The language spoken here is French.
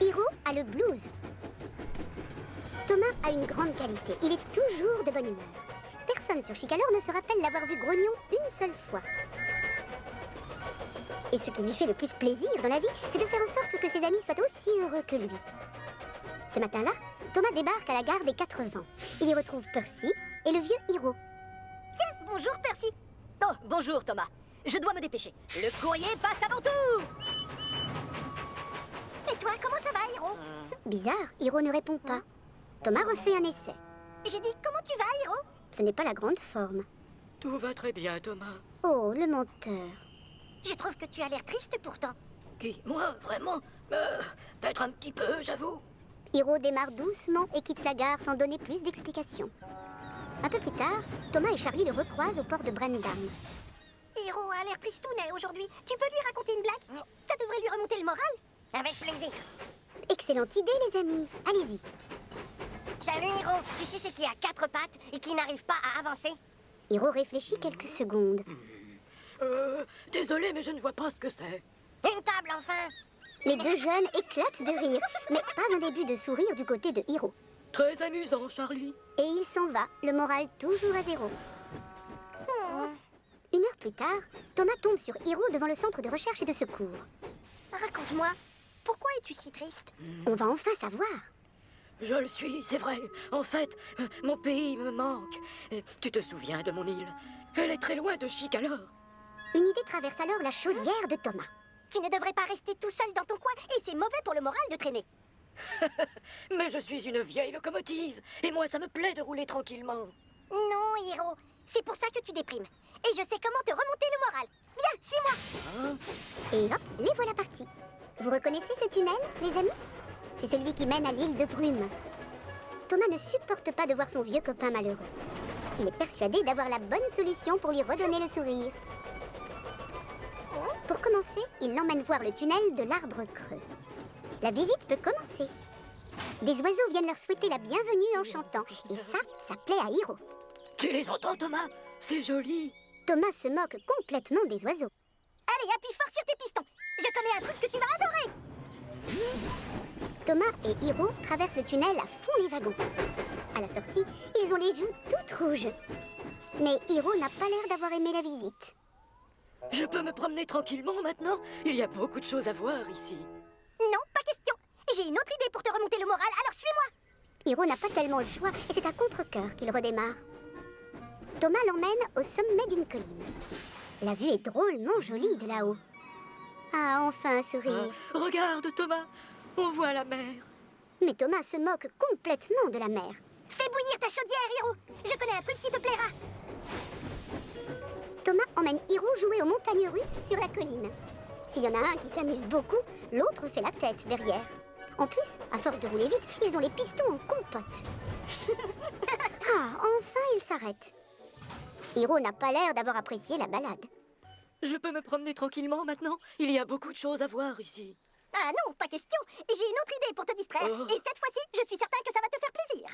Hiro a le blues. Thomas a une grande qualité, il est toujours de bonne humeur. Personne sur Chicalor ne se rappelle l'avoir vu grognon une seule fois. Et ce qui lui fait le plus plaisir dans la vie, c'est de faire en sorte que ses amis soient aussi heureux que lui. Ce matin-là, Thomas débarque à la gare des 4 vents. Il y retrouve Percy et le vieux Hiro. Tiens, bonjour Percy. Oh, bonjour Thomas. Je dois me dépêcher. Le courrier passe avant tout. Et toi, comment ça va, Hiro? Bizarre, Hiro ne répond pas. Thomas refait un essai. J'ai dit, comment tu vas, Hiro? Ce n'est pas la grande forme. Tout va très bien, Thomas. Oh, le menteur. Je trouve que tu as l'air triste pourtant. Qui, moi, vraiment Peut-être un petit peu, j'avoue. Hiro démarre doucement et quitte la gare sans donner plus d'explications. Un peu plus tard, Thomas et Charlie le recroisent au port de Brendam. Hiro a l'air tristounet aujourd'hui. Tu peux lui raconter une blague? Ça devrait lui remonter le moral. Avec plaisir. Excellente idée, les amis. Allez-y. Salut Hiro. Tu sais ce qui a 4 pattes et qui n'arrive pas à avancer? Hiro réfléchit quelques secondes. Désolé, mais je ne vois pas ce que c'est. Une table enfin. Les deux jeunes éclatent de rire, mais pas un début de sourire du côté de Hiro. Très amusant, Charlie. Et il s'en va, le moral toujours à zéro. Une heure plus tard, Thomas tombe sur Hiro devant le centre de recherche et de secours. Raconte-moi, pourquoi es-tu si triste? On va enfin savoir. Je le suis, c'est vrai. En fait, mon pays me manque. Tu te souviens de mon île? Elle est très loin de Chicalor. Une idée traverse alors la chaudière de Thomas. Tu ne devrais pas rester tout seul dans ton coin et c'est mauvais pour le moral de traîner. Mais je suis une vieille locomotive. Et moi, ça me plaît de rouler tranquillement. Non, Hiro, c'est pour ça que tu déprimes. Et je sais comment te remonter le moral. Viens, suis-moi. Et hop, les voilà partis. Vous reconnaissez ce tunnel, les amis? C'est celui qui mène à l'île de Brume. Thomas ne supporte pas de voir son vieux copain malheureux. Il est persuadé d'avoir la bonne solution pour lui redonner le sourire. Pour commencer, il l'emmène voir le tunnel de l'Arbre Creux. La visite peut commencer. Des oiseaux viennent leur souhaiter la bienvenue en chantant. Et ça plaît à Hiro. Tu les entends, Thomas? C'est joli. Thomas se moque complètement des oiseaux. Allez, appuie fort sur tes pistons. Je connais un truc que tu vas adorer. Thomas et Hiro traversent le tunnel à fond les wagons. À la sortie, ils ont les joues toutes rouges. Mais Hiro n'a pas l'air d'avoir aimé la visite. Je peux me promener tranquillement maintenant? Il y a beaucoup de choses à voir ici. Non, pas question. J'ai une autre idée pour te remonter le moral, alors suis-moi. Hiro n'a pas tellement le choix et c'est à contre-cœur qu'il redémarre. Thomas l'emmène au sommet d'une colline. La vue est drôlement jolie de là-haut. Ah, enfin un sourire. Regarde, Thomas. On voit la mer. Mais Thomas se moque complètement de la mer. Fais bouillir ta chaudière, Hiro. Je connais un truc qui te plaira. Thomas emmène Hiro jouer aux montagnes russes sur la colline. S'il y en a un qui s'amuse beaucoup, l'autre fait la tête derrière. En plus, à force de rouler vite, ils ont les pistons en compote. Ah, enfin ils s'arrêtent. Hiro n'a pas l'air d'avoir apprécié la balade. Je peux me promener tranquillement maintenant? Il y a beaucoup de choses à voir ici. Ah non, pas question. J'ai une autre idée pour te distraire. Oh. Et cette fois-ci, je suis certain que ça va te faire plaisir.